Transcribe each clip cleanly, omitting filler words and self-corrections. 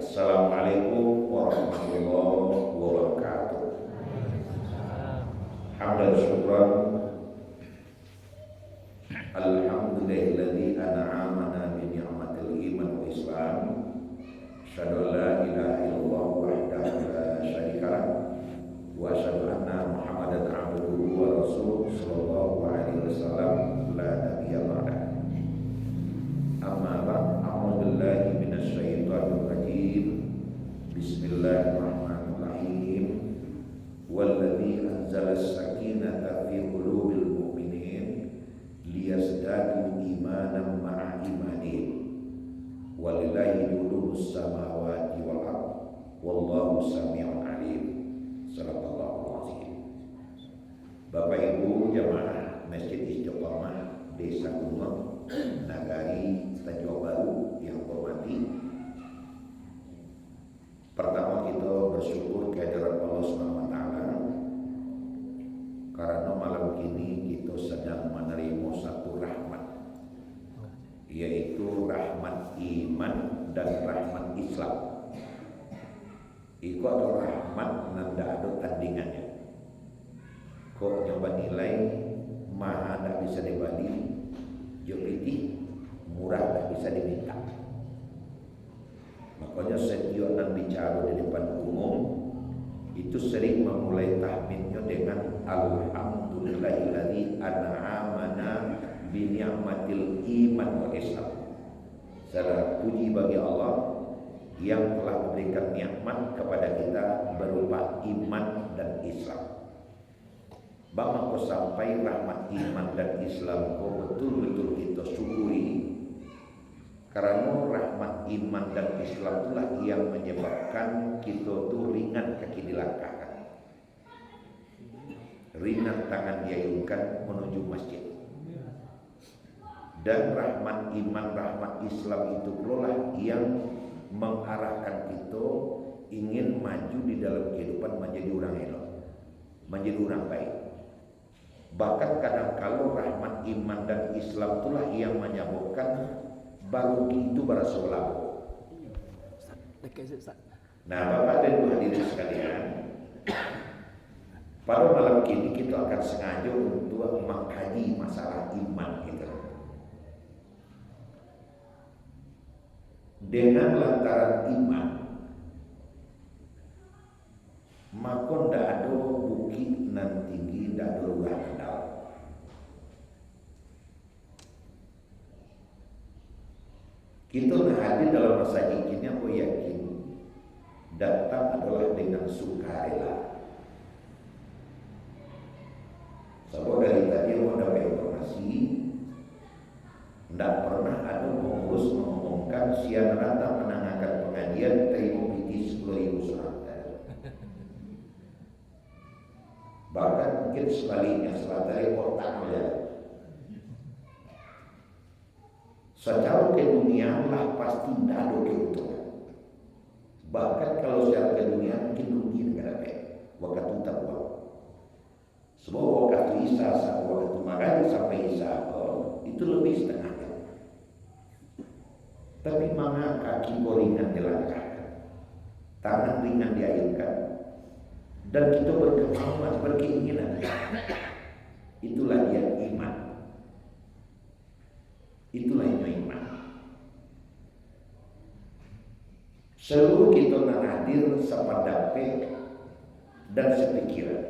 Assalamualaikum warahmatullahi wabarakatuh. Hamdan syukran. Alhamdulillahilladzi an'amana bi ni'matil iman wal islam. Asyhadu an la ilaha illallah wahdahu la syarika lah wa asyhadu anna Muhammadan abduhu wa rasuluh sallallahu alaihi wasallam la nabiyya ba'da. Amma ba'd, a'udzu billahi minasy syaithanir rajim. Bismillahirrahmanirrahim. Walladzi anzala as-sakinata fi qulubil mu'minin liyazdadu imanan ma'a imanihim. Walillahi junudus samawati wal ardh wallahu samii'un 'aliim. Sallallahu alaihi. Bapak Ibu jamaah Masjid Istiqomah Desa Kumeng, Nagari, Tanjung Baru yang hormati. Pertama kita bersyukur kehadirat Allah SWT karena malam ini kita sedang menerima satu rahmat, yaitu rahmat iman dan rahmat Islam. Itu adalah rahmat nanda ada tandingannya. Kok nyoba nilai maha tak bisa dibagi, jopiti murah tak bisa diminta. Makanya setiap orang bicara di depan umum itu sering memulai tahminnya dengan alhamdulillahilladzi an'amana bi ni'matil iman wal islam. Segala puji bagi Allah yang telah memberikan nikmat kepada kita berupa iman dan Islam. Bang aku sampai rahmat iman dan Islam kau betul-betul kita syukuri. Karena rahmat iman dan Islam itulah yang menyebabkan kita tuh ringan kaki dilangkahkan, ringan tangan diayunkan menuju masjid. Dan rahmat iman, rahmat Islam itu pula yang mengarahkan kita ingin maju di dalam kehidupan menjadi orang elok, menjadi orang baik. Bahkan kadang-kala rahmat iman dan Islam itulah yang menyebabkan baru itu berasolah. Nah, Bapak dan Ibu hadirin sekalian, pada malam ini kita akan sengaja untuk mengkaji masalah iman kita. Dengan lantaran iman, maka tidak ada bukit nan tinggi, tidak ada lurah kendal. Kita hadir dalam masa ini, aku yakin datang adalah dengan sukarela. Sebab dari tadi aku dapat informasi, tidak pernah ada pengurus mengumumkan siang datang menangakan pengajian terima piti 10.000 surat. Bahkan mungkin sebaliknya sebagai kotak melihat. Secara keduniaan lah pasti tidak ada keuntungan. Bahkan kalau secara keduniaan mungkin rugi negara waktu tak uang. Sebab waktu Isa, waktu Maghrib sampai Isa itu lebih setengahnya. Tapi mana kaki ringan dilangkahkan, tangan ringan diayunkan, dan kita berkemauan, berkeinginan. Itulah dia iman. Itulah yang iman. Seluruh kita nak hadir sependapat dan sepikiran.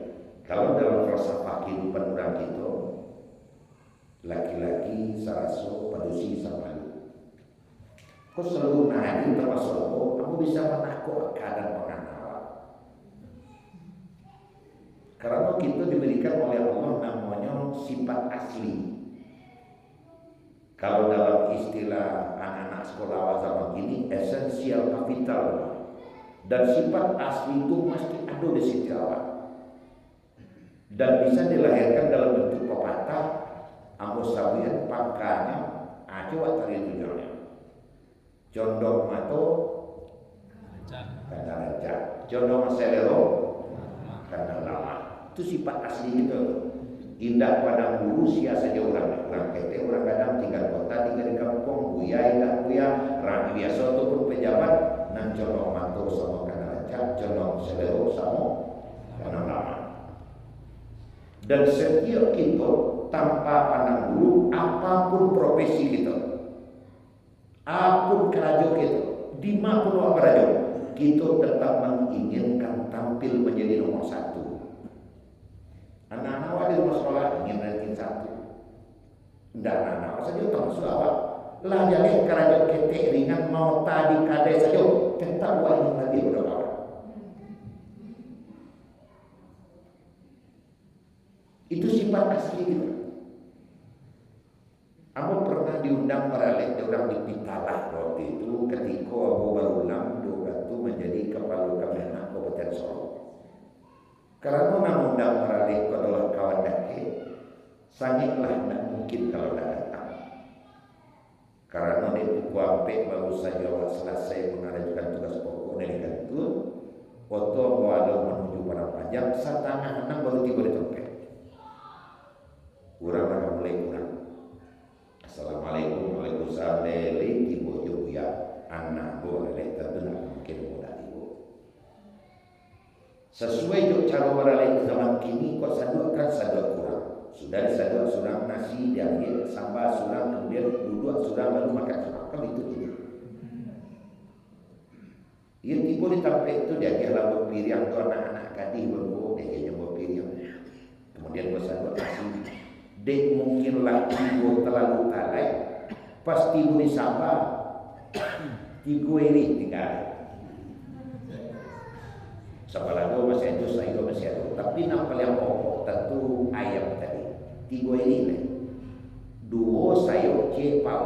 Kalau dalam falsafah kehidupan orang kita, laki-laki saraso padusi sama lu. Kau selalu nak hadir termasuk kamu bisa menakut keadaan penganal. Karena kita diberikan oleh Allah namanya sifat asli. Kalau dalam istilah anak-anak sekolah awal zaman ini, esensial kapital. Dan sifat asli itu mesti ada di situ awal. Dan bisa dilahirkan dalam bentuk pepatah, ambos sabian pangkanya, coba tari tujuannya. Condong mato, kata raja. Condong selero, kata lama. Itu sifat asli itu. Indah pada bulu sia saja orang kete orang kadang tinggal kota tinggal di kampung buya indah buya orang biasa ataupun pejabat nang colong sama karena lama. Dan setiap kita tanpa pandang bulu apapun profesi kita, apapun kerajaan kita, di mana pun kerajaan, kita tetap menginginkan tampil menjadi nomor satu. Anak-anak awak di rumah sekolah ingin ranking satu. Dan anak-anak saja termasuk awak. Lah jadi kerajaan ketek ringan mau tadi kadai saja tetap awak ingin lagi berdoa. Itu sifat asli kita. Aku pernah diundang para orang di Pitalah waktu itu ketika aku berulang doa itu menjadi kepala Kemenak Kabupaten Solo. Karena mengundang para lek adalah kawan dake, sangatlah tidak mungkin kalau tidak datang. Karena itu kuampe baru saja selesai mengajukan tugas pokok dari kantor, foto ada menuju pada panjang, setengah 6 baru tiba di tempat. Kurang akan mulai kurang. Assalamualaikum waalaikumsalam lele tibo yo ya anak boleh tentu nak mungkin mudah tibo. Sesuai jo cara orang zaman kini kok saduk kurang. Sudah disaduk surang nasi diambil sambal surang kemudian duduk surang lalu makan surang kan itu ini. Ia tibo di tempat itu dia lalu piring tu anak-anak kadi berbuat dia yang bawa piring. Kemudian bersaduk nasi. Dek mungkinlah ibu terlalu talai pasti ibu disapa ibu ini tinggal sepalago masih ada sayur masih ada tapi yang paling pokok tentu ayam tadi tiga ini dua sayur cepau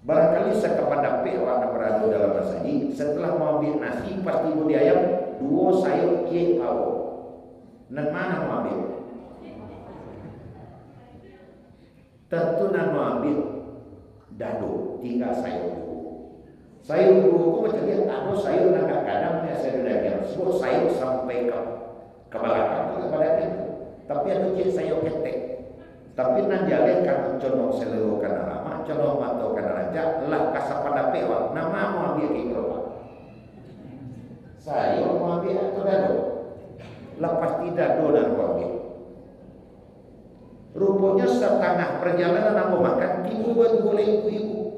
barangkali sekepada orang berada dalam masa ini setelah mau ambil nasi pasti ibu di ayam dua sayur cepau dan mana mau ambil tentu nama ambil dado tinggal sayur dulu macam dia ada sayur nak kadang ni sayur daging sebut sayur sampai ke belakang tu kepada itu tapi ada sayur ketek tapi nan jalan kan condong seluruh kana lama condong matau kana raja lah kasapada pewa nama mau ambil ke berapa sayur mau ambil atau dado lepas tidak dado dan mau ambil. Rupanya setengah perjalanan aku makan, ibu boleh ibu.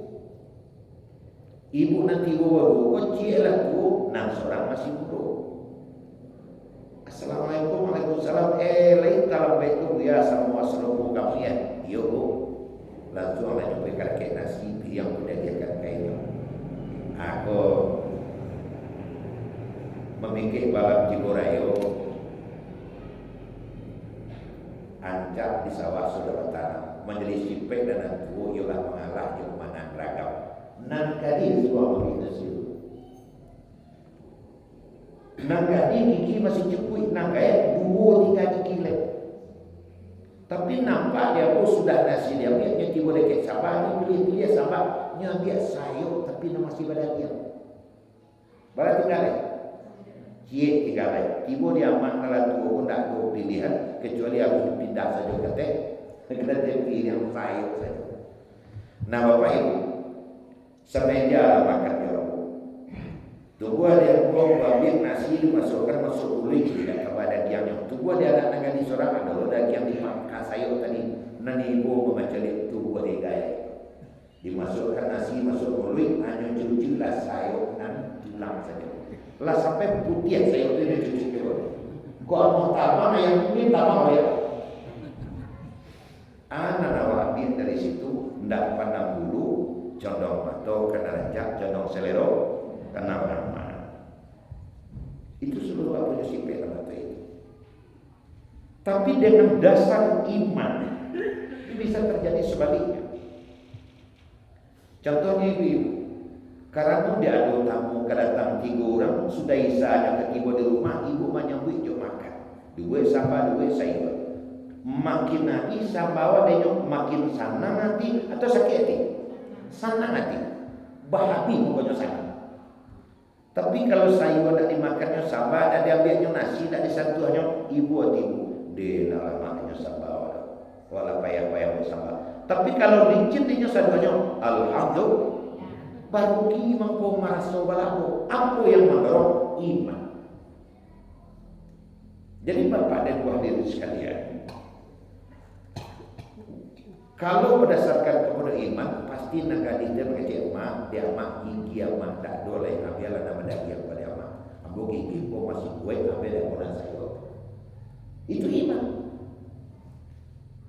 Ibu nanti baru kecil lah tu, enam seorang masih muda. Assalamualaikum waalaikumsalam. Lain dalam itu ya semua seluruh kami ya. Yo, langsung nak jumpa kakek nasi yang sudah diakan kainnya. Aku memikir balap Ciborayo. Ancap di sawah saudara tanah menyelisih pek dan tua ialah mengalah di mana beragam nan kadi sebuah begitu sih nan kadi gigi masih cepui nan kaya 2-3 gigi lek tapi nampak dia pun sudah nasi dia punya tiba dekat sabah ni pilih sabahnya dia sayur tapi masih pada dia barat tinggal Cie tiga lagi, tiba dia aman kalau tua pun tak ada pilihan kecuali harus dipindah saja kata, kena pilih yang sayur saja. Nah bapak ibu, semeja makan jorok. Tunggu ada yang mau ambil nasi dimasukkan masuk kulit tidak kepada diamnya. Tunggu ada anak nangani seorang ada ada yang dimakan sayur tadi, nani ibu memacali tunggu dia gaya. Dimasukkan nasi masuk kulit hanya cuci-cucilah sayur dan tulang saja. Lah sampai putih saya itu dia cuci dulu. Kau mau tambah yang ini tambah ya. Anak awak ambil dari situ, ndak pandang bulu, condong mata, kena rancak, condong selero, kena nama. Itu seluruh apa yang sipil mata itu. Tapi dengan dasar iman, itu bisa terjadi sebaliknya. Contohnya ibu. Karena dia ada tamu kedatang 3 orang sudah isa yang ketiba di rumah ibu menyambut jom makan 2 sambal 2 sayur makin nanti sambawa dia makin sana nanti atau sakit hati sana nanti bahabi pokoknya sana tapi kalau sayur nak dimakannya sambal dan diambilnya nasi tak disantuhnya ibu atau ibu dia nak makannya sambal wala payah-payah sambal tapi kalau licin dia santuhnya alhamdulillah baru ki mangko maraso balabo. Apa yang mendorong? Iman. Jadi Bapak dan Ibu hadirin sekalian, kalau berdasarkan kepada iman, pasti nagadi dia berkecil mak, dia mak gigi mak tak boleh ambil nama daging yang pada mak. Ambil gigi kau masih gue ambil yang orang saya. Itu iman.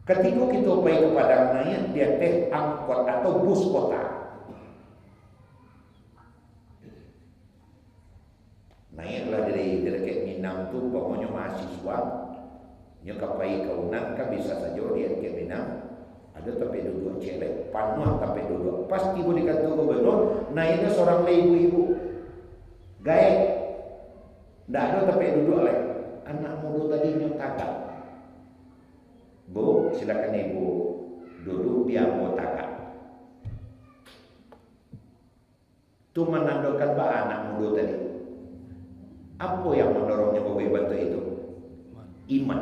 Ketika kita pergi ke padang naik, dia teh angkot atau bus kota. Naiklah dari dekat Minang tu, pokoknya mahasiswa, yang kapai kaunan kan bisa saja dia ke Minang. Ada tapi duduk celek, panuh tapi duduk. Pas tiba di kantor gubernur, naiknya seorang ibu-ibu, gaek, tidak ada tapi duduk lagi. Anak muda tadi nyotagak. Bu, silakan ibu duduk biar mau tagak. Itu menandakan pak anak muda tadi. Apa yang mendorongnya bawa bantu itu? Iman.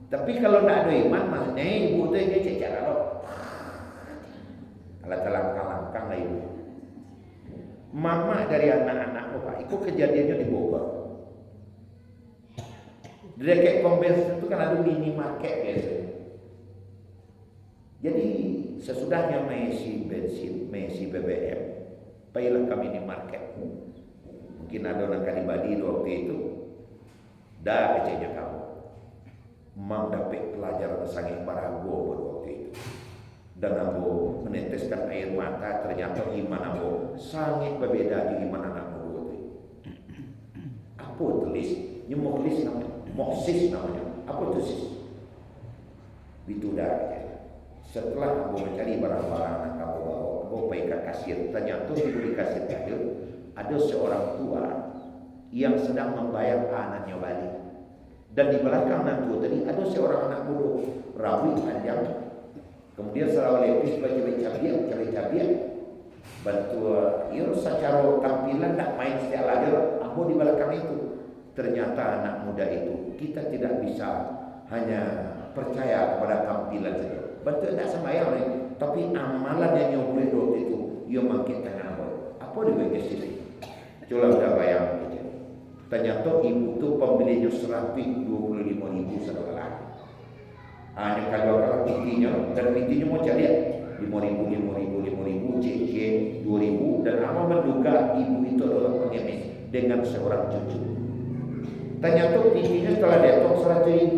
Tapi kalau tidak ada iman, maksudnya ibu itu dia cecak kalau langkah-langkah lah ibu. Mama dari anak-anak Pak, itu kejadiannya di Bogor. Di dekat pom bensin itu kan ada minimarket biasanya. Jadi sesudahnya mengisi bensin, mengisi BBM, pergilah ke minimarket. Mungkin ada orang kanibadi waktu itu, dah kecilnya kamu. Mang dapat pelajaran sangat barago pada waktu itu. Dan aku meneteskan air mata, ternyata iman aku sangat berbeda dengan iman anak muda itu. Apa tulis? Nyemoklis namanya, moksis namanya. Apa tulis? Itu dah. Setelah aku mencari barang-barang anak aku bawa, aku pergi ke kasir. Ternyata di kasir itu ada seorang tua yang sedang membayar anaknya balik. Dan di belakang nanti tadi ada seorang anak muda, rambut panjang, kemudian selalu lepis cabai-cabai, bantu ya secara tampilan tak main setiap lagi, aku di belakang itu. Ternyata anak muda itu kita tidak bisa hanya percaya kepada tampilan saja. Bantu tidak sembahyang lagi, tapi amalan yang nyobri waktu itu, ia makin tengah apa di bagian sini. Coba udah bayang. Ternyata ibu tu pembelinya 125.000 saudara. Hanya kalau pintinya dan pintinya mau cari 5.000, CC 2.000 dan amal menduga ibu itu adalah pengemis dengan seorang cucu. Ternyata pintinya setelah detok 100.000,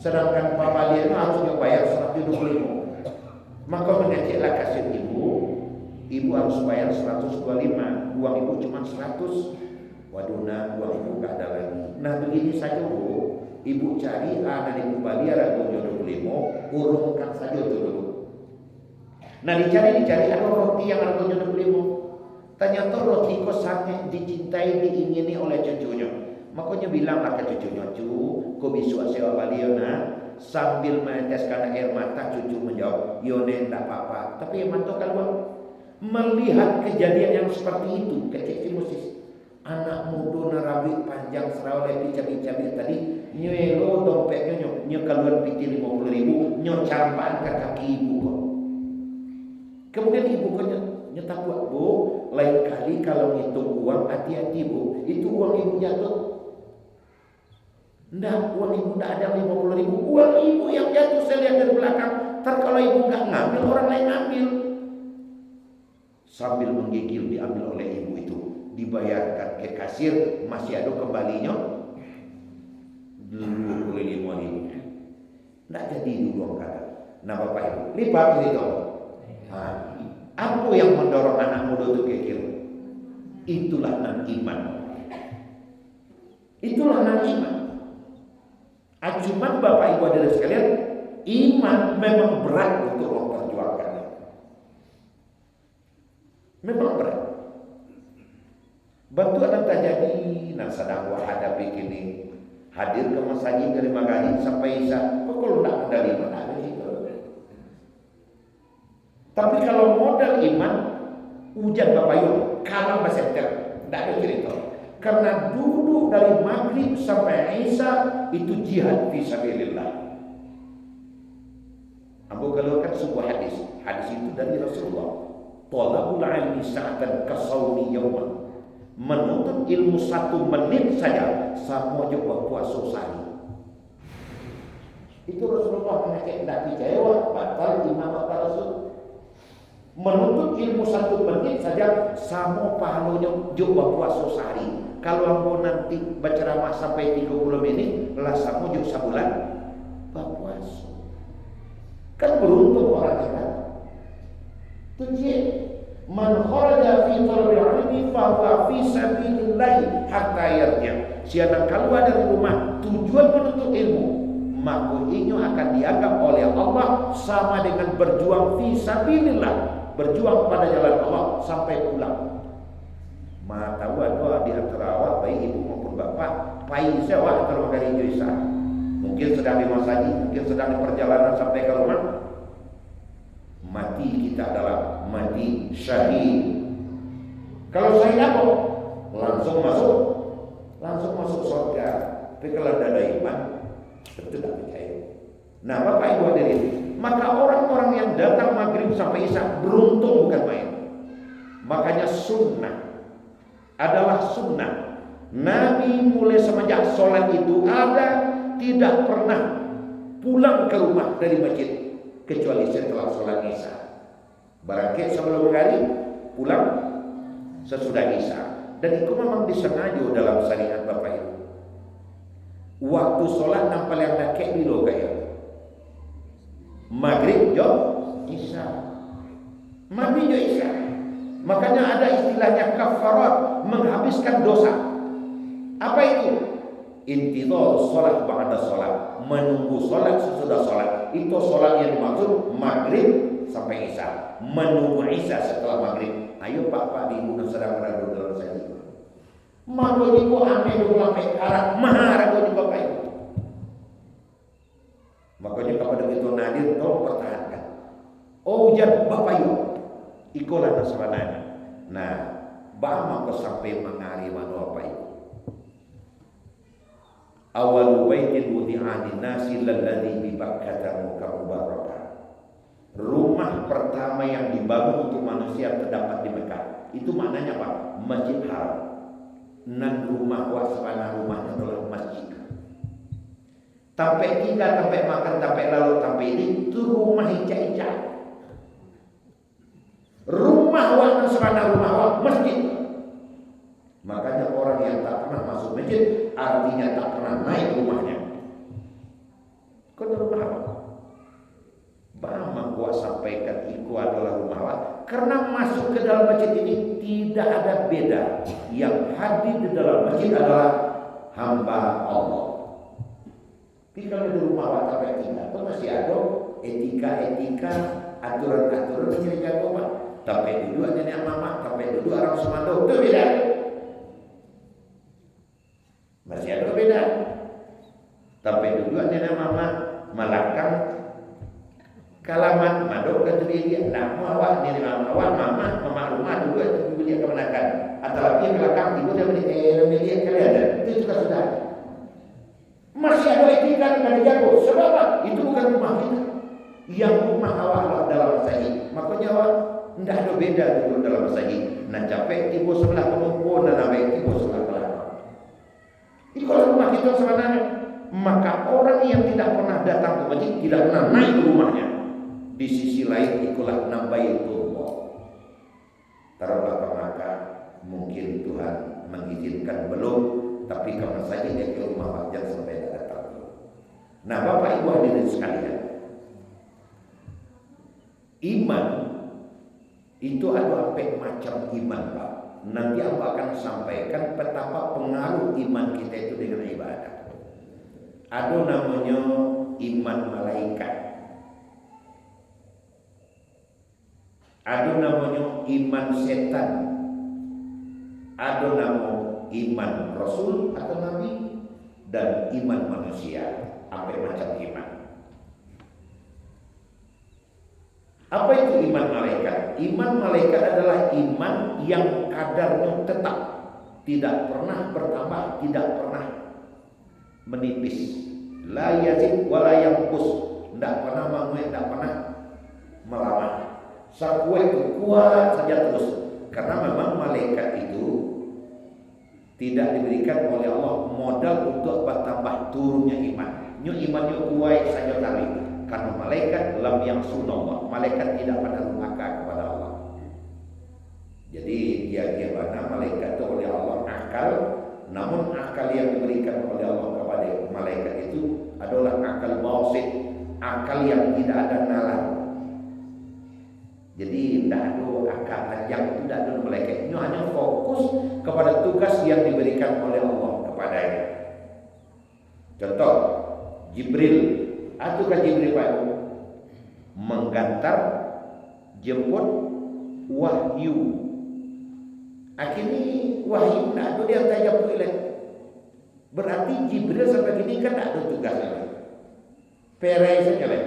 sedangkan papa dia harusnya bayar 125. Maka mengeceklah kasih ibu harus bayar 125, uang ibu cuma 100. Waduh, uang ibu gak ada lagi. Nah begini saja bu, ibu cari anak ibu Bali ragunya 25, urungkan saja itu dulu. Nah dicari ada roti yang harganya 25. Ternyata roti kok sangat dicintai, diingini oleh cucunya. Makanya bilanglah ke cucunya, kok bisa sewa Bali nah. Sambil meneteskan air mata, cucu menjawab, yone tidak apa-apa. Tapi yang mantap kalau melihat kejadian yang seperti itu, kecil musis. Anak muda narawi panjang serau lepi cabai-cabai tadi nyelo dompetnya keluar piti 50.000 campaan ke kaki ibu kok. Kemudian ibu kok nyetak buat bu, lain kali kalau ngitung uang hati-hati bu, itu uang ibu jatuh. Nggak, uang ibu nggak ada 50.000, uang ibu yang jatuh saya lihat dari belakang. Ntar kalau ibu nggak ngambil, orang lain ngambil. Sambil menggigil diambil oleh ibu itu. Dibayarkan ke kasir, masih ada kembalinya 25.000. Tidak jadi dulu kata. Nah bapak ibu, lipat itu. Apa yang mendorong anak muda itu kekil? Itulah nan iman. Itulah nan iman. Cuman bapak ibu hadirin sekalian, iman memang berat untuk memperjuangkannya. Memang berat. Bantu anak terjadi, nah sedang hadapi kini hadir ke masjid dari maghrib sampai isya. Kok kalau tidak ada iman ada itu. Tapi kalau modal iman, hujan bapak ibu, kalau bersenter, tidak ada cerita. Karena duduk dari maghrib sampai isya itu jihad fisabilillah. Abu kalau kan sebuah hadis itu dari Rasulullah. Thalabul ilmi sa'atan kasawmi yawman. Menuntut ilmu 1 menit saja sama juga puasa sehari. Itu Rasulullah mengatakan tidak dijawab batal imam apa Rasul. Menuntut ilmu 1 menit saja sama pahalanya juga puasa sehari. Kalau mau nanti berceramah sampai 30 menit, lah sama juga sebulan berpuasa. Kan beruntung orang kita. Tujuh, man kharaja fi talabil ilmi fa huwa fi sabilillah hatta yarja. Siapa keluar dari rumah tujuan menuntut ilmu, maka ini akan dianggap oleh Allah sama dengan berjuang fi sabilillah, berjuang pada jalan Allah sampai pulang. Ma tahu doa di antara awak baik ibu maupun bapak, pai sewa antara magari Isa. Mungkin sedang di masjid, mungkin sedang di perjalanan sampai ke rumah. Mati kita adalah mati syahid. Kalau syahid apa? Langsung masuk surga. Tapi kalau ada iman, tentu tidak percaya. Nah, Bapak Ibu hadirin, maka orang-orang yang datang maghrib sampai isya beruntung bukan main. Makanya sunnah adalah sunnah. Nabi mulai semenjak sholat itu tidak pernah pulang ke rumah dari masjid kecuali setelah sholat isya. Barangkali sebelum hari pulang sesudah isya. Dan itu memang disengaja dalam syariat Bapak Ibu. Waktu sholat nampal yang nakek dulu kayak maghrib jo isya, maghrib jo isya. Makanya ada istilahnya kafarat, menghabiskan dosa. Apa itu? Intidhar sholat ba'da sholat, menunggu sholat sesudah sholat. Itu sholat yang dimaksud maghrib sampai isya, menunggu isya setelah maghrib. Ayo Pak di ibu sedang berada dalam saya. Maka itu aneh dulu sampai karak marah kau di Bapak Ibu. Makanya kepada itu nadir tolong pertahankan. Oh ujar Bapak Ibu, ikolah nasabananya. Nah, bahwa sampai mengari mana Bapak Ibu. Awal baitin wudi'ani nasi lalladhi bi Bakkah mubarakah. Rumah pertama yang dibangun untuk manusia terdapat di Mekah. Itu maknanya apa? Masjid Haram. Nan rumah wasana rumahnya adalah masjid. Sampai tinggal, sampai makan, sampai lalu, sampai ini itu rumah ica-ica. Rumah wasana rumah masjid. Makanya orang yang tak pernah masuk masjid artinya tak pernah naik rumahnya. Kau rumah apa? Bama gua sampaikan itu adalah rumah Allah. Karena masuk ke dalam masjid ini tidak ada beda. Yang hadir di dalam masjid adalah hamba Allah. Tapi kalau di rumah Allah sampai tinggal, itu masih ada etika-etika, aturan-aturan yang jago Pak. Tapi dulu nenek mama, tapi dulu orang Semando, itu beda. Masih ada beda. Tapi dulu nenek mama Malakang Kalaman madok ke dia nak awak ni awak mama rumah dulu itu dia kemenakan atau lagi belakang ibu dia beli kalian itu juga sudah masih ada etika yang jago sebab itu bukan rumah kita yang rumah awak dalam masjid makanya awak tidak ada beda dulu dalam masjid nak capek tiba sebelah pemukul dan naik tiba sebelah belakang itu kalau rumah kita sebenarnya maka orang yang tidak pernah datang ke masjid tidak pernah naik ke rumahnya. Di sisi lain itulah nabaitullah. Taruhlah maka mungkin Tuhan mengizinkan belum, tapi karena saja dia ke rumah wajar sampai datang. Nah, Bapak Ibu hadirin sekalian, iman itu ada empat macam iman, Pak. Nanti aku akan sampaikan betapa pengaruh iman kita itu dengan ibadah. Ada namanya iman malaikat. Ada namanya iman setan. Ada nama iman Rasul atau Nabi dan iman manusia. Apa macam iman? Apa itu iman malaikat? Iman malaikat adalah iman yang kadarnya tetap, tidak pernah bertambah, tidak pernah menipis. La yazid wa la yanqus, tidak pernah mengurangi, tidak pernah melamah. Sakuat itu kuat saja terus. Karena memang malaikat itu tidak diberikan oleh Allah modal untuk bertambah turunnya iman. Imannya kuat saja tarik. Karena malaikat lam yang sunallah, malaikat tidak pernah durhaka kepada Allah. Jadi dia mana malaikat itu oleh Allah akal, namun akal yang diberikan oleh Allah kepada malaikat itu adalah akal basit, akal yang tidak ada nalar. Jadi tidak ada akal yang tidak ada malaikat. Ini hanya fokus kepada tugas yang diberikan oleh Allah kepadanya. Contoh, Jibril, atukah Jibril Pak? Menggantar, jemput, wahyu. Akhirnya wahyu tidak ada dia tanya puilah. Berarti Jibril sampai kini kan tidak ada tugasnya. Perai saja lah.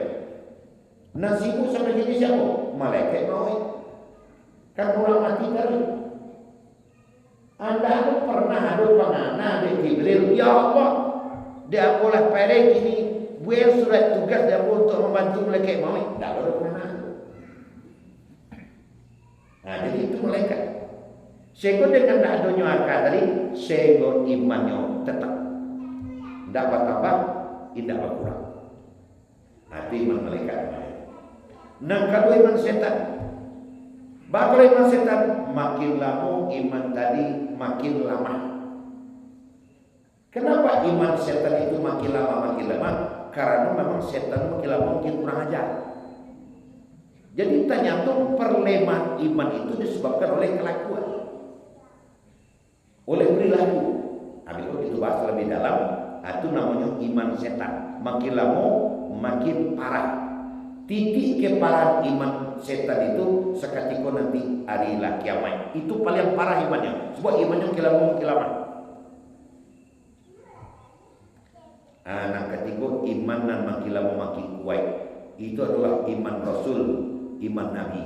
Nasibu sampai kini siapa? Malaikat mau. Kan orang mati kan. Anda pernah ada pengana di Jibril? Ya Allah, dia boleh perai kini. Buat surat tugas dia untuk membantu malaikat mau. Tidak ada pengana. Nah jadi itu malaikat. Sehingga dengan tidak adanya akal tadi, sehingga imannya tetap tidak bertambah, tidak berkurang. Itu iman malaikat. Nah kalau iman setan, bakal iman setan makin lama iman tadi makin lama. Kenapa iman setan itu makin lama makin lama? Karena memang setan makin lama makin kurang ajar. Jadi ternyata perlemaan iman itu disebabkan oleh kelakuan, oleh perilaku. Kalau itu bahas lebih dalam, itu namanya iman setan. Makin lama makin parah. Titik keparahan iman setan itu seketika nanti hari kiamat. Itu paling parah imannya. Sebab imannya makin lama makin lama. Nah ketika iman dan makin lama makin kuat, itu adalah iman Rasul, iman Nabi.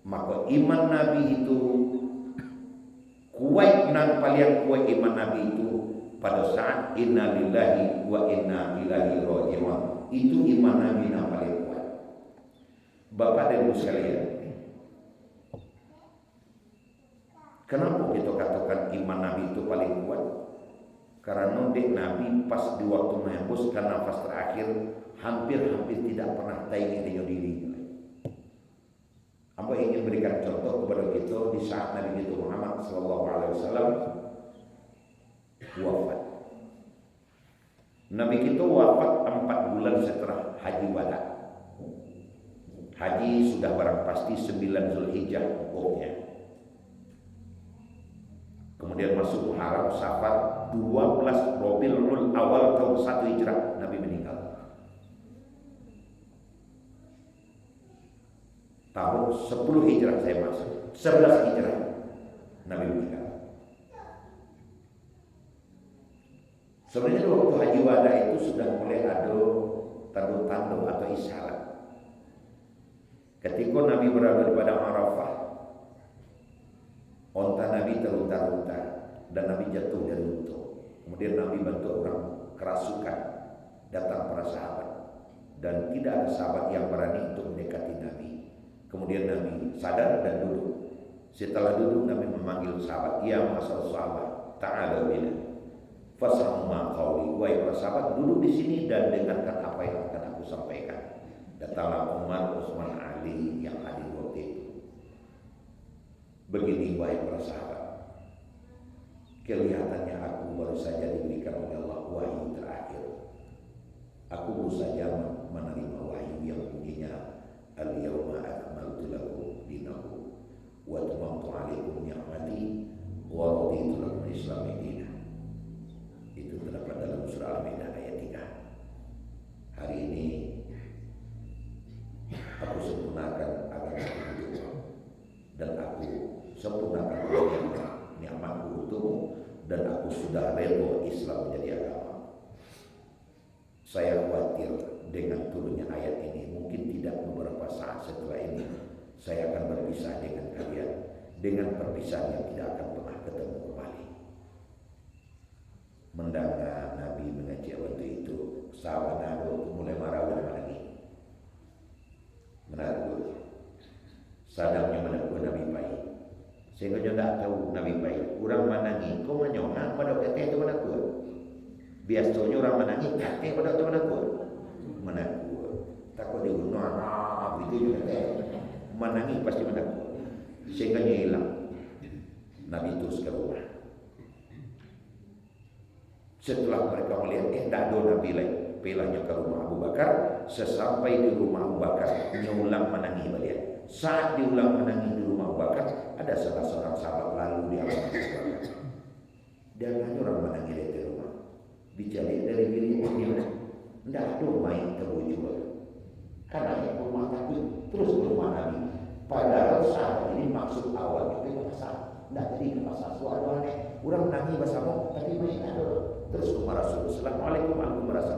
Maka iman Nabi itu kuat dan paling kuat iman Nabi itu pada saat inna lillahi wa inna ilaihi raji'un. Itu iman Nabi yang paling kuat. Bapak dan Ibu sekalian, kenapa kita katakan iman Nabi itu paling kuat? Karena Nabi pas di waktu menghembuskan nafas terakhir hampir-hampir tidak pernah tanya dengan diri. Apa ingin berikan contoh kepada kita di saat Nabi kita Muhammad SAW wafat. Nabi kita wafat 4 bulan setelah haji wada. Haji sudah barang pasti 9 Zulhijjah hukumnya. Kemudian masuk Muharram, Safar, 12 Rabiul Awal tahun 1 Hijrah Nabi meninggal. Tahun 10 Hijrah saya masuk, 11 Hijrah Nabi meninggal. Sebenarnya waktu haji wada itu sudah mulai ada tanda-tanda atau isyarat. Ketika Nabi berada pada Arafah, onta Nabi terluntar-luntar dan Nabi jatuh dari unta. Kemudian Nabi bantu orang kerasukan, datang para sahabat dan tidak ada sahabat yang berani untuk mendekati Nabi. Kemudian Nabi sadar dan duduk. Setelah duduk Nabi memanggil sahabat, ya masal sahabat, ta'ala bila fas'amu ma qawli. Wahai para sahabat, duduk di sini dan dengarkan apa yang akan aku sampaikan. Datanglah Umar, Utsman, Ali yang hadir waktu itu. Begini wahai para sahabat, kelihatannya aku baru saja diberikan oleh Allah wahyu terakhir. Aku baru saja menerima wahyu yang bunyinya al-yawma akmaltu lakum dinakum wa atmamtu alaikum ni'mati wa raditu lakum al-Islam dinan. Itu terdapat dalam surah Al-Maidah ayat 3. Hari ini aku sempurnakan agama itu dan aku sempurnakan nikmatku untukmu dan aku sudah rela Islam menjadi agama. Saya khawatir dengan turunnya ayat ini mungkin tidak beberapa saat setelah ini saya akan berpisah dengan kalian dengan perpisahan yang tidak akan pernah ketemu kembali. Mendengar Nabi mengaji waktu itu, sahabat Nabi mulai marah lagi. Menarik. Sadangnya mana ku Nabi baik. Sehingga dia tak tahu Nabi baik. Orang manangi, kau menyongang pada kata itu mana ku. Biasanya orang menangis kate pada tu menakut. Menakut. Takut dia bunuh itu juga kate. Menangis pasti menakut. Sehingga dia hilang. Nabi terus ke rumah. Setelah mereka melihat tak ada Nabi lain, pelahnya ke rumah Abu Bakar. Sesampai di rumah Abu Bakar, dia ulang menangis balik. Saat diulang menangis di rumah Abu Bakar, ada salah seorang sahabat lalu di alam Abu Bakar. Dia hanya orang menangis di rumah. Dicari dari diri dia, tidak ada main terwujud. Karena yang rumah takut terus ke rumah Nabi. Padahal saat ini maksud awal itu pasal, tidak jadi ke pasal suatu aneh. Orang menangis bersama, tapi main ada. Terus ke Rasul. Assalamualaikum aku merasa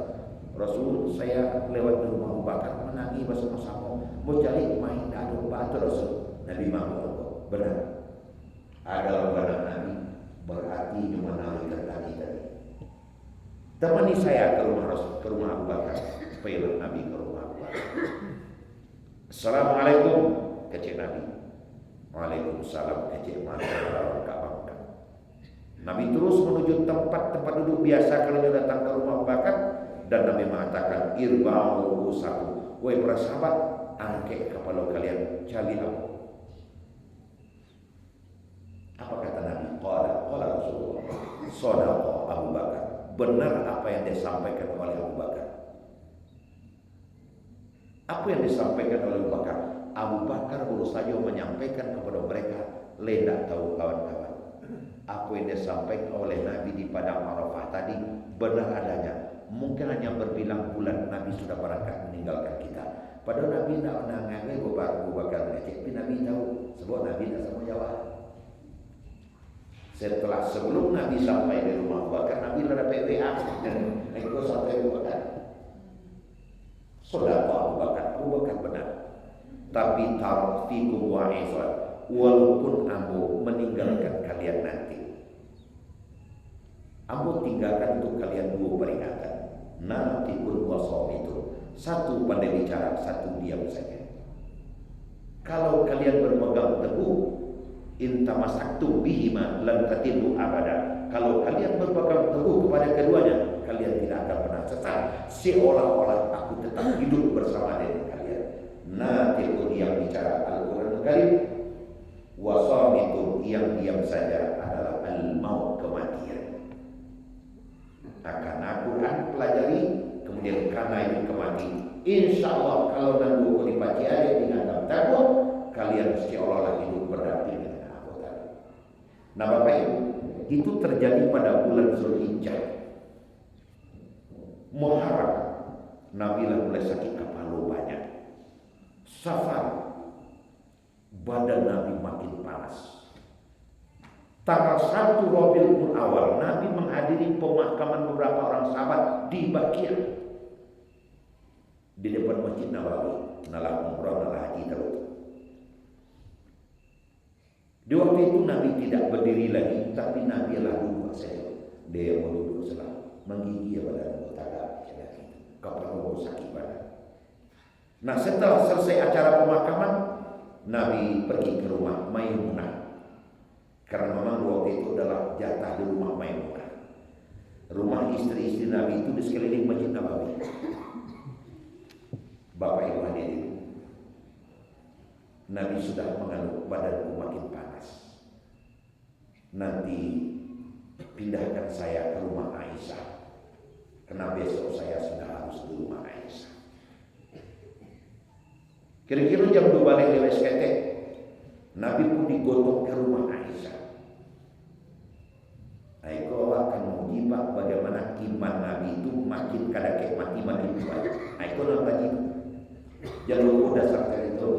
Rasul, saya lewat di rumah Abu Bakar menangis bersama-sama. Mau cari main tidak ada batu Rasul. Nabi mahu benar. Ada barang Nabi berarti cuma Nabi tertadi tadi. Temani saya ke rumah Abu Bakar. Supaya Nabi ke rumah Abu Bakar. Assalamualaikum kecil Nabi. Waalaikumsalam kecil mana bangka. Nabi terus menuju tempat duduk biasa kalau dia datang ke rumah Abu Bakar. Dan Nabi mengatakan irba'u usaku. Wahai para sahabat, angkat kepala kalian, cari aku. Apa kata Nabi? Qala Rasulullah. Shadaqa Abu Bakar. Benar apa yang disampaikan oleh Abu Bakar. Apa yang disampaikan oleh Abu Bakar? Abu Bakar baru saja menyampaikan kepada mereka, tidak tahu kawan-kawan. Apa yang disampaikan oleh Nabi di Padang Arafah tadi benar adanya. Mungkin hanya berbilang bulan Nabi sudah berangkat meninggalkan kita. Padahal Nabi tidak menangangi Abu Bakar mengecek. Tapi Nabi tahu sebab Nabi tidak semua jawab. Setelah sebelum Nabi sampai di rumah Abu Bakar, Nabi ada PWA dan ikut sampai Abu Bakar. Saudara Abu Bakar benar. Tapi tarfikum wa'izat, walaupun Abu meninggalkan kalian nanti, Abu tinggalkan untuk kalian dua peringatan. Nanti pun wasom itu satu pandai bicara, satu diam saja. Kalau kalian berpegang teguh, intamasaktum bihima lan tatillu abada. Kalau kalian berpegang teguh kepada keduanya, kalian tidak akan pernah sesat. Seolah-olah aku tetap hidup bersama dengan kalian. Nanti pun yang bicara Al-Quran Karim, wasam itu yang diam saja adalah al-maut, kematian. Akan Al-Quran pelajari, kemudian karena itu kematian. Insya Allah kalau nanti aku dipaci ada dengan takwa, kalian seolah-olah hidup berdamping dengan aku tadi. Nah Bapak Ibu, itu terjadi pada bulan Zulhijjah. Muharram, Nabi mulai sakit kepala banyak. Safar, badan Nabi makin panas. Tanggal 1 Rabiul Awal, Nabi menghadiri pemakaman beberapa orang sahabat di Baqi', di depan Masjid Nabawi. Nalah umrah, nalah haji terus. Di waktu itu Nabi tidak berdiri lagi, tapi Nabi adalah duduk saja. Dia mau duduk selalu, menggigil badan utara, kepala sakit badan. Nah setelah selesai acara pemakaman, Nabi pergi ke rumah Maimunah. Karena memang waktu itu adalah jatah di rumah Maimunah. Rumah istri-istri Nabi itu di sekeliling Masjid Nabawi. Bapak Ibu hadirin, Nabi sudah mengeluh badanku makin panas. Nanti pindahkan saya ke rumah Aisyah. Karena besok saya sudah harus di rumah Aisyah. Kira-kira jam 2 balik lewat ketek, Nabi pun digotong ke rumah Aisyah. Aiko akan mengibak bagaimana iman Nabi itu makin kadang mati makin kuat. Aiko nak kaji, jangan lupa dasar dari itu.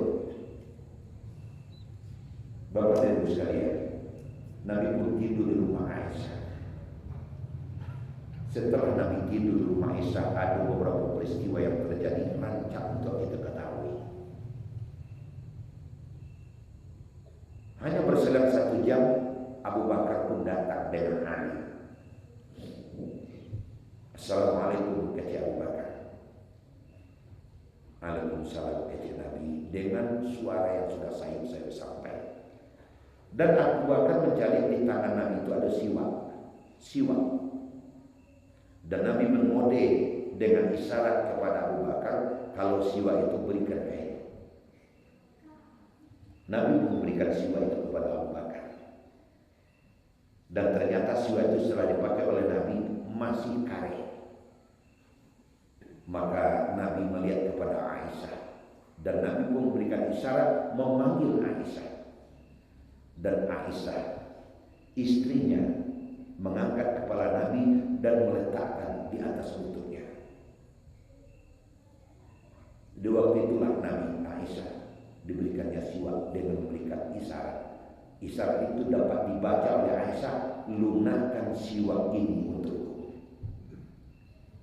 Bapak dan Ibu sekalian, Nabi pun tidur di rumah Aisyah. Setelah Nabi tidur di rumah Aisyah, ada beberapa peristiwa yang terjadi rancang untuk kita ketahui. Hanya berselang 1 jam, Abu Bakar pun datang dengan Ali. Assalamualaikum kata Abu Bakar. Waalaikumsalam kata Nabi dengan suara yang sudah saya sampai. Dan Abu Bakar mencari di tangan Nabi itu ada siwak. Dan Nabi mengode dengan isyarat kepada Abu Bakar kalau siwak itu berikan air. Nabi memberikan siwak itu kepada Abu Bakar. Dan ternyata siwak itu setelah dipakai oleh Nabi masih kare. Maka Nabi melihat kepada Aisyah dan Nabi pun memberikan isyarat memanggil Aisyah. Dan Aisyah istrinya mengangkat kepala Nabi dan meletakkan di atas lututnya. Di waktu itulah Nabi Aisyah diberikannya siwak dengan memberikan isyarat. Isyarat itu dapat dibaca oleh Aisyah, lunakkan siwak ini untukku.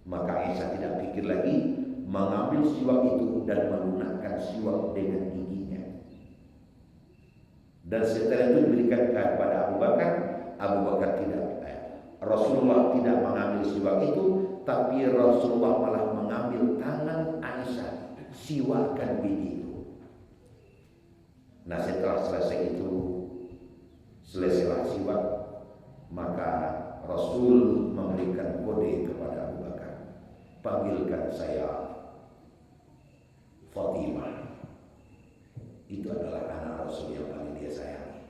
Maka Aisyah tidak pikir lagi, mengambil siwak itu dan melunakkan siwak dengan giginya. Dan setelah itu diberikan kepada Abu Bakar. Abu Bakar tidak, Rasulullah tidak mengambil siwak itu, tapi Rasulullah malah mengambil tangan Aisyah, siwakkan gigi itu. Nah setelah selesai itu, selesailah siwak, maka Rasul memberikan kode kepada Abu Bakar, panggilkan saya Fatimah. Itu adalah anak Rasul yang paling dia sayangi.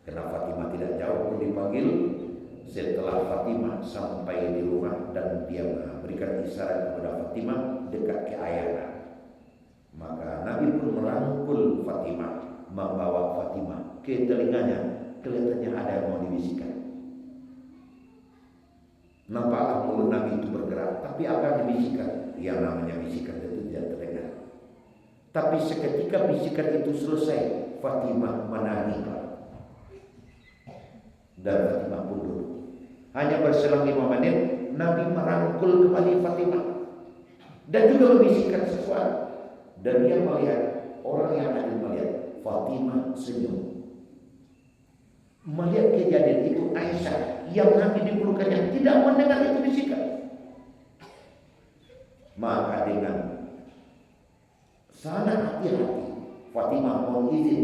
Karena Fatimah tidak jauh pun dipanggil. Setelah Fatimah sampai di rumah dan dia memberikan isyarat kepada Fatimah dekat ke ayahnya, maka Nabi pun merangkul Fatimah, membawa Fatimah ke telinganya. Kelihatannya ada yang mau dibisikkan. Nampaklah mulut Nabi itu bergerak, tapi apa yang dibisikkan? Yang namanya bisikan itu tidak terdengar. Tapi seketika bisikan itu selesai, Fatimah menangis dan Fatimah pun duduk. Hanya berselang 5 menit, Nabi merangkul kembali Fatimah dan juga membisikkan sesuatu. Dan dia melihat, orang yang hadir melihat Fatimah senyum. Melihat kejadian itu, Aisyah yang Nabi dipelukannya tidak mendengar itu bisikan. Maka dengan sangat hati-hati Fatimah mohon izin,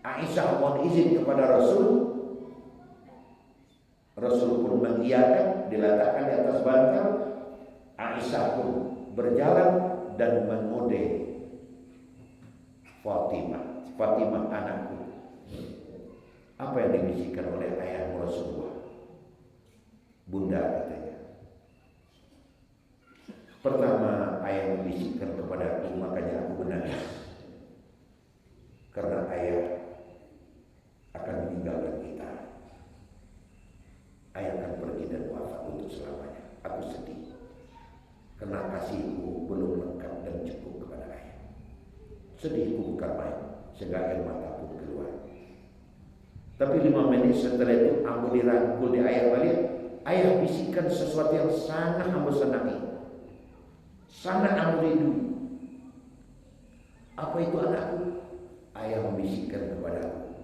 Aisyah mohon izin kepada Rasul. Rasul pun mengiyakan, diletakkan di atas bantal. Aisyah pun berjalan dan mengode Fatimah anakku. Apa yang dibisikkan oleh ayah Rasulullah? Bunda katanya. Pertama ayah membisikkan kepada aku, makanya aku menangis. Karena ayah akan meninggalkan kita. Ayah akan pergi dan wafat untuk selamanya. Aku sedih. Karena kasihku belum lengkap dan cukup kepada ayah. Sedihku bukan main, sehingga air mata pun keluar. Tapi 5 menit setelah itu aku dirangkul di ayah balik. Ayah bisikkan sesuatu yang sangat aku senangi, sangat aku rindu. Apa itu anakku? Ayah membisikkan kepadaku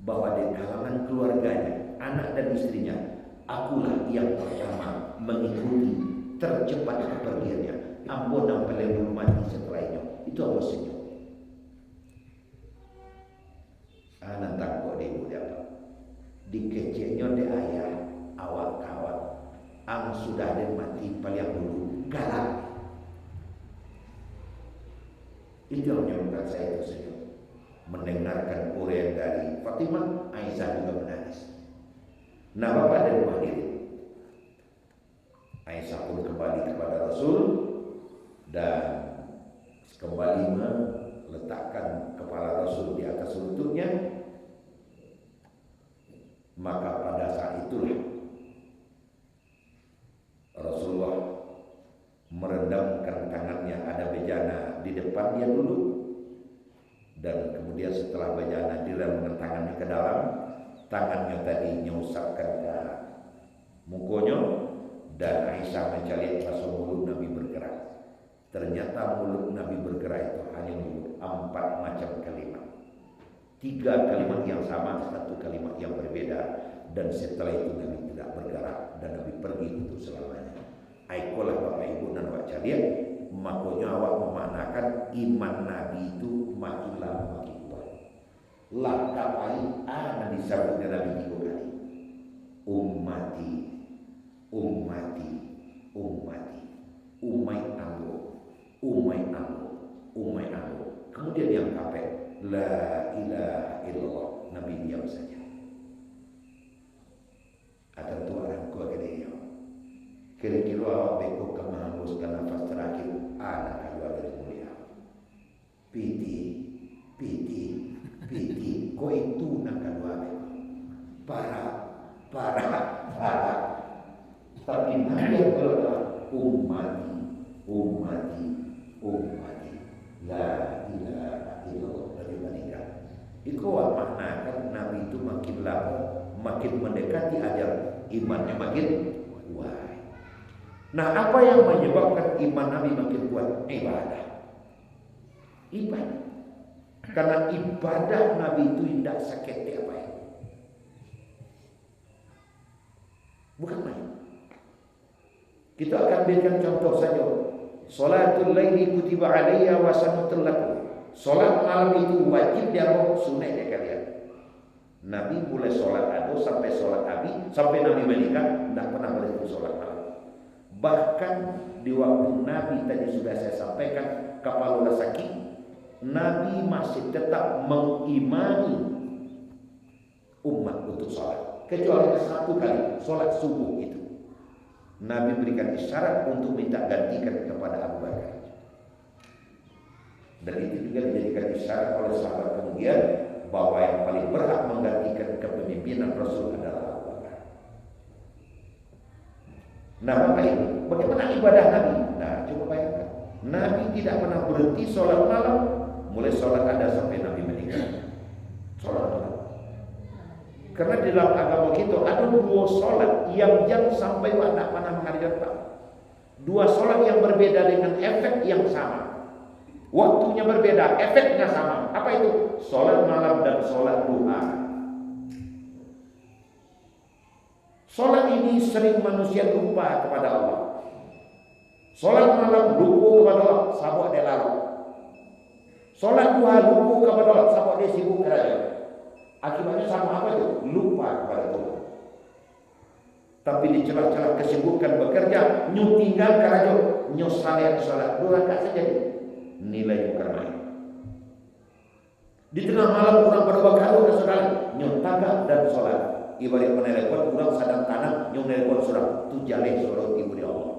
bahwa di kalangan keluarganya, anak dan istrinya, akulah yang pertama mengikuti tercepat kepergiannya. Ampun yang paling menghormati setelahnya. Itu apa senyum. Anak takut di ibu dia. Dikeceknya di ayah awak kawan. Ang sudah ada mati paling dulu galak. Itu yang menyebabkan saya itu senyum. Mendengarkan uraian dari Fatimah, Aisyah juga menangis. Nah Bapak dan Ibu hadirin, Aisyah pun kembali kepada Rasul dan kembali meletakkan kepala Rasul di atas lututnya. Maka pada saat itulah Rasulullah merendamkan tangannya, ada bejana di depan dia dulu, dan kemudian setelah bejana direndamkan tangannya ke dalam, tangannya tadi nyusapkan ke mukanya, dan Aisyah mencari pasal mulut Nabi bergerak. Ternyata mulut Nabi bergerak itu hanya menyebut 4 macam kalimat, 3 kalimat yang sama, 1 kalimat yang berbeda. Dan setelah itu Nabi tidak bergerak dan Nabi pergi untuk selamanya. Aikolah Bapak Ibu dan Wak Calian, makanya awak memanakan iman Nabi itu makin lama makin kuat. Lakapai ada disebutnya Nabi 3 kali. Ummati, ummati, ummati, umay amro, umay amro, umay amro. Kemudian yang kapek, la ilaha illallah. Nabi diam saja. Ada tuaran gua gede. Kira-kira awak beko kemahambuskan nafas terakhir anak kedua dari mulia. Piti, piti, piti. Kau itu nak kedua beko. Parah. Tapi Nabi yang berkata ummati, ummati, ummati, la ilaha illallah. Dari menikah. Itu maknakan Nabi itu makin lama, makin mendekati ajar imannya makin kuat. Nah, apa yang menyebabkan iman Nabi makin kuat? Ibadah. Ibadah. Karena ibadah Nabi itu tidak sakit apa ya? Bukan main. Kita akan berikan contoh saja. Salatul laili kutiba alayya wa sanatul lakum. Salat malam itu wajib diambil sunnah ya kalian. Nabi mulai salat ado sampai salat abi, sampai Nabi menikah tidak pernah berhenti salat malam. Bahkan di waktu Nabi tadi sudah saya sampaikan kapalula sakit, Nabi masih tetap mengimani umat untuk salat. Kecuali satu kali salat subuh itu Nabi berikan isyarat untuk minta gantikan kepada Abu Bakar. Dan itu juga dijadikan isyarat oleh sahabat kemudian bahwa yang paling berhak menggantikan kepemimpinan Rasul adalah Abu Bakar. Nah, bagaimana ibadah Nabi? Nah, coba bayangkan. Nabi tidak pernah berhenti sholat malam, mulai sholat ada sampai Nabi meninggal. Sholat malam. Karena di dalam agama kita ada 2 sholat yang sampai tidak pernah mengerjakan. 2 sholat yang berbeda dengan efek yang sama. Waktunya berbeda, efeknya sama. Apa itu? Sholat malam dan sholat duha. Sholat ini sering manusia lupa kepada Allah. Sholat malam lupa kepada Allah, sabuk dia lalu. Sholat duha lupa kepada Allah, sabuk dia sibuk kerja. Akibatnya sama apa itu? Lupa kepada Tuhan. Tapi di celah-celah kesibukan bekerja, nyu tinggal kerja, nyu salat 2 rakaat saja. Nilai bukan main. Di tengah malam orang berdoa kalau sekali nyontaga dan sholat. Ibarat menelepon orang sedang tanam, nyong telepon surah tu jaleh surah ibu di Allah.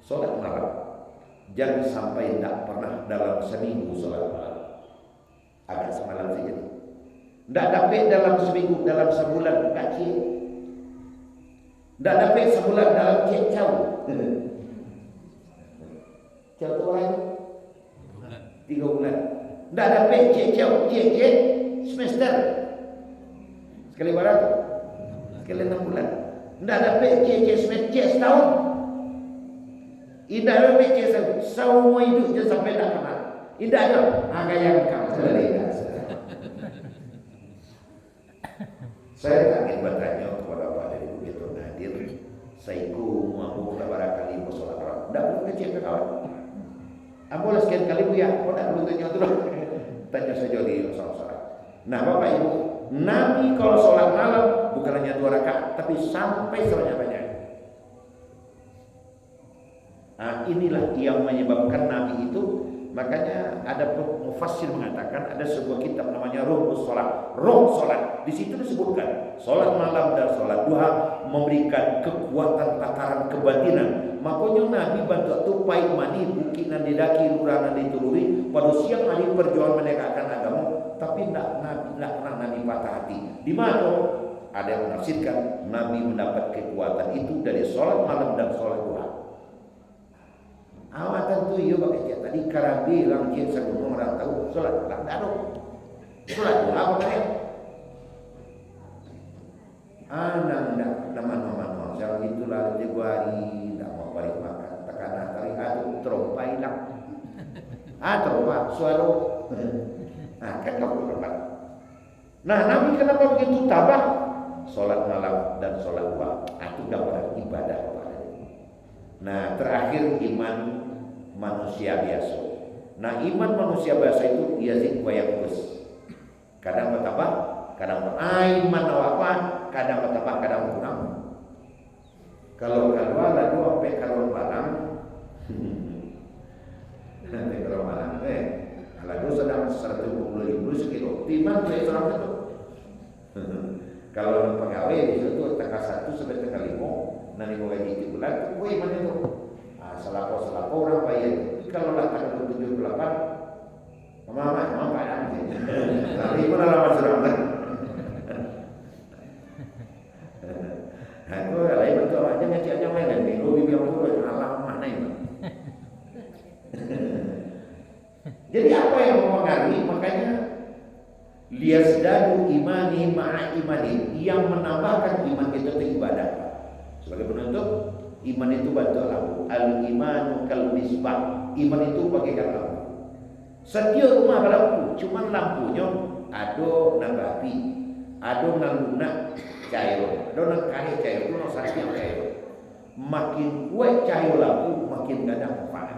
Sholat malam jangan sampai tidak pernah dalam seminggu sholat malam. Agak semalam saja. Tidak dapat dalam seminggu, dalam sebulan kacil. Tidak dapat sebulan dalam cecau. Contoh lain 3 bulan. Tidak ada cecau semester. Sekali barat, sekali 6 bulan. Tidak ada semester setahun. Tidak ada setahun. Semua hidup je sampai tak kenal. Tidak ada. Agak yang kamu saya tak ingin bertanya kepada Pak dari begitu hadir. Saiku mampu barangkali bersolat malam. Tidak perlu kecil ke kawan. Ambil sekian kali bu ya, kau tak perlu tanya terus. Tanya saja di sholat. Nah Bapak Ibu, Nabi kalau sholat malam bukan hanya 2 rakaat, tapi sampai sebanyak-banyak. Nah inilah yang menyebabkan Nabi itu, makanya ada mufassir mengatakan ada sebuah kitab namanya Ruhus Sholat. Roh sholat. Di situ disebutkan sholat malam dan sholat duha memberikan kekuatan tataran kebatinan. Makanya Nabi bantu tupai mani bukinan didaki luranan dituluri pada siang hari perjuangan menegakkan agama, tapi tidak pernah Nabi patah hati. Di mana ada yang menafsirkan Nabi mendapat kekuatan itu dari sholat malam dan sholat duha. Awatan tu yo pakai tadi karabi lang dia sebelum orang tahu sholat malam dah sholat duha apa kaya? Anak nama jangan itulah Januari tidak mau balik makan tekanan tarik aduk terompai lah terompa suara kan kamu berbat. Nah Nabi kenapa begitu tabah sholat malam dan sholat duha itu gambaran ibadah. Nah, terakhir iman manusia biasa. Nah, iman manusia biasa itu yazid wa yanqus. Kadang bertambah, kadang iman apa? Kadang bertambah, kadang kurang. Kalau lalu sampai kalau malam, nanti kalau malam, lalu sedang 120.000 sekilo. Iman saya orang itu. Kalau pegawai di situ tanggal 1 sampai tanggal 5, nanti mau gaji 3 bulan, itu iman itu. Selapo orang bayar. Kalau lah tanggal 78, mama ada. Tapi pun alamat suram lah. Aku lain betul aja ngecek aja main dan minggu bilang dulu alam mana ini. Jadi apa yang mempengaruhi? Makanya liyazdadu imani ma'a imani, yang menambahkan iman kita itu ibadah. Sebagai penutup, iman itu bantu lampu. Al-imanu kal misbah. Iman itu bagaikan lampu. Setiap rumah lampu, cuman lampunya ada nang api, ada nang lunak cair, ada nang kahe cair, ada nang sakit cair. Makin kuat cahaya lampu, makin gak ada manfaat.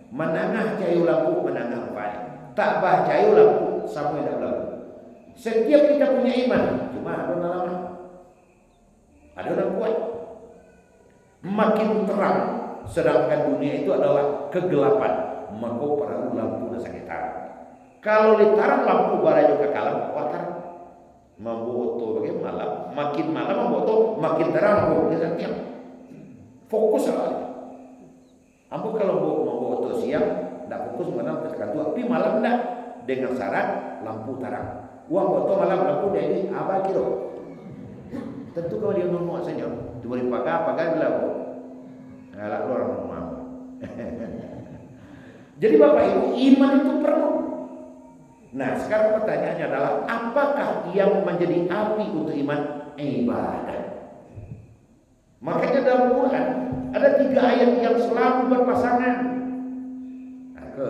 Menengah cahaya lampu, menengah manfaat. Tak bah cahaya lampu, sama yang lampu. Setiap kita punya iman, cuma ada nang lama, ada nang kuat. Makin terang, sedangkan dunia itu adalah kegelapan. Maka perahu lampu dan sekitar. Kalau ditaruh lampu barang juga kalam, watar memboto bagaimana malam. Makin malam memboto, makin terang memboto siang. Fokus salah. Ambo kalau memboto siang, tidak fokus malam tekan tua. Tapi malam tidak dengan syarat lampu terang. Uang boto malam lampu jadi apa kilo? Tentu kalau dia ngomong saja, cuma dipakai bilang, ngalak orang ngomong. Jadi Bapak Ibu, iman itu perlu. Nah, sekarang pertanyaannya adalah apakah yang menjadi api untuk iman? Ibadah. Makanya dalam Quran ada 3 ayat yang selalu berpasangan. Aku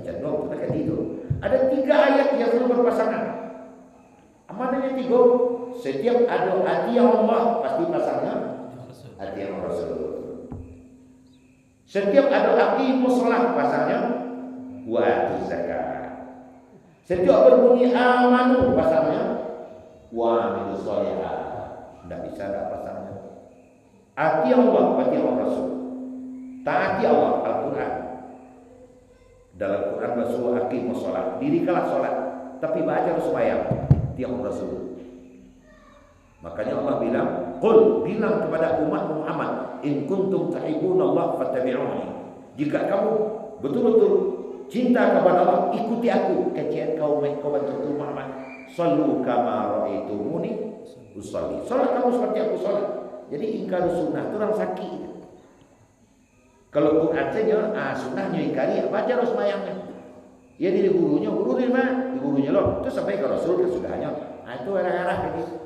cenderung kita itu. Ada 3 ayat yang selalu berpasangan. Amanahnya 3. Setiap ada hati Allah pasti pasangnya hati Rasul. Setiap ada aqimus shalah pasalnya wa atuz zakat. Setiap berbunyi amanu pasalnya wa amilus sholihat. Tidak bisa ada pasalnya. Ati Allah, ati Rasul. Taati Allah, Al-Quran. Dalam Quran bersuara aqimus shalah. Dirikanlah sholat, tapi baca harus sembahyang. Tiap Rasul. Makanya Allah bilang, qul, bilang kepada umat Muhammad, in kuntum tuhibbunallah fattabi'uni. Jika kamu betul-betul cinta kepada Allah, ikuti aku. Kajian kaum bantu Muhammad. Sallu kama ra'aitumuni usalli. Salat kamu seperti aku salat. Jadi ingkar sunnah itu orang sakit. Kalau Quran saja, sunnahnya ingkari, baca harus sembahyangnya. Ya di gurunya, guru di mana? Di gurunya loh. Terus sampai ke Rasul kesudahnya. Itu arah-arah begitu.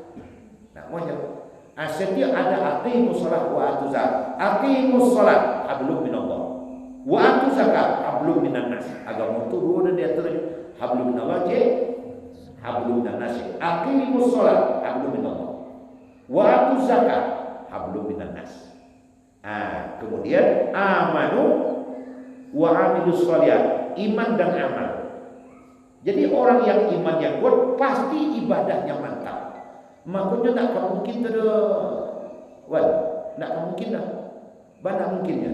Setiap ada aqimus shalah wa atuz zakat. Aqimus shalah hablum minallah. Wa atuz zakat hablum minan nas. Agama itu dua dan diatur hablum minallah hablum minan nas. Aqimus shalah hablum minallah. Wa atuz zakat hablum minan nas. Kemudian amanu wa amilus sholihat, iman dan amal. Jadi orang yang imannya kuat pasti ibadahnya mantap. Makanya tak mungkin tak mungkin dah. Banyak mungkinnya.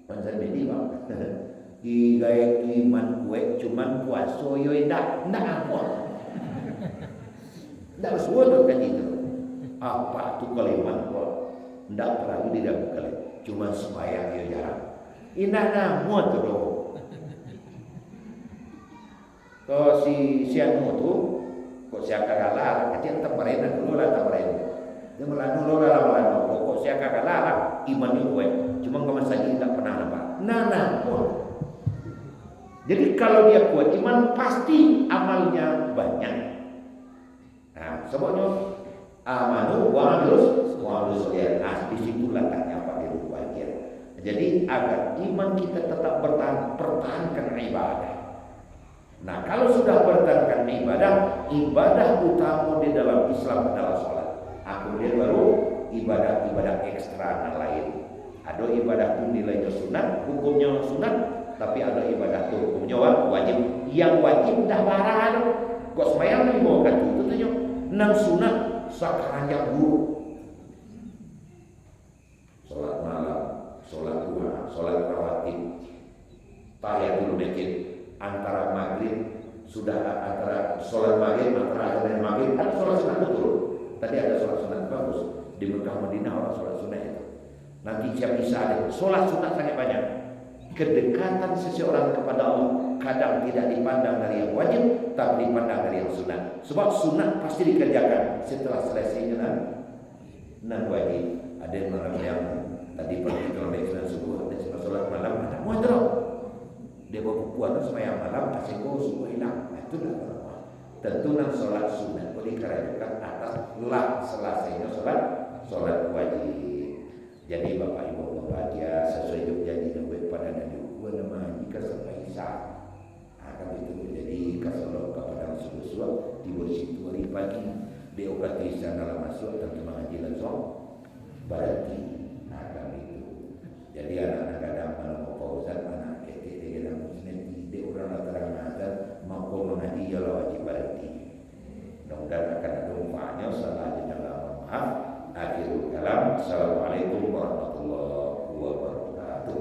Pasal bedi bang. Gaya iman kue cuman puasa yo ndak apa. Ndak semua tu kan itu. Apa tu kalau iman kok ndak pernah tidak kali. Cuma sembahyang yo jarang. Indah nama tu doh. Kalau si anu tu kok siapa kalah, kecil temperena dulu lah temperena. Dia melanu lah melanu. Kok siapa kalah, imannya gue. Cuma kamu saja tidak pernah nampak. Pun. Jadi kalau dia kuat iman pasti amalnya banyak. Nah, sebabnya amanu wa amilus sholihat. Di situ letaknya Pak Dewi bagian. Jadi agar iman kita tetap pertahankan ibadah. Nah, kalau sudah bertahankan ibadah utama di dalam Islam adalah sholat. Kemudian baru ibadah ekstra yang lain. Ada ibadah tuh nilainya sunat, hukumnya sunat, tapi ada ibadah tuh hukumnya wajib. Yang wajib dah barang. Kok semayang nih mau kan itu tuh nang sunat sakaranya guru. Sholat malam, sholat duha, sholat rawatib, tahiyatul masjid, antara maghrib sudah antara sholat maghrib antara azan dan maghrib ada sholat sunat betul. Tadi ada sholat sunat bagus di Mekah Madinah orang sholat sunat itu. Nanti siap bisa ada sholat sunat sangat banyak. Kedekatan seseorang kepada Allah kadang tidak dipandang dari yang wajib, tapi dipandang dari yang sunat. Sebab sunat pasti dikerjakan setelah selesai dengan wajib. Ada yang tadi pergi ke Malaysia subuh, ada sholat malam, ada muadroh. Dia bawa puan semayang malam, asiko subuh hilang. Itu dah tentu nang sholat sunat boleh dikerajakan atas lah selesainya sholat wajib. Jadi Bapak Ibu berbahagia sesuai janji dan pada Nabi nama jika sampai Isa akan itu menjadi kasolok kepada subuh di situ hari pagi di obat Isa dalam masuk dan mengaji langsung berarti akan itu. Jadi anak-anak kadang malam mau Ustaz mana ketik dalam muslim di orang terang azan mau mengaji ya wajib berarti. Mudah-mudahan akan ada manfaatnya. Salah dalam maaf. Akhirul kalam. Assalamualaikum warahmatullahi wabarakatuh.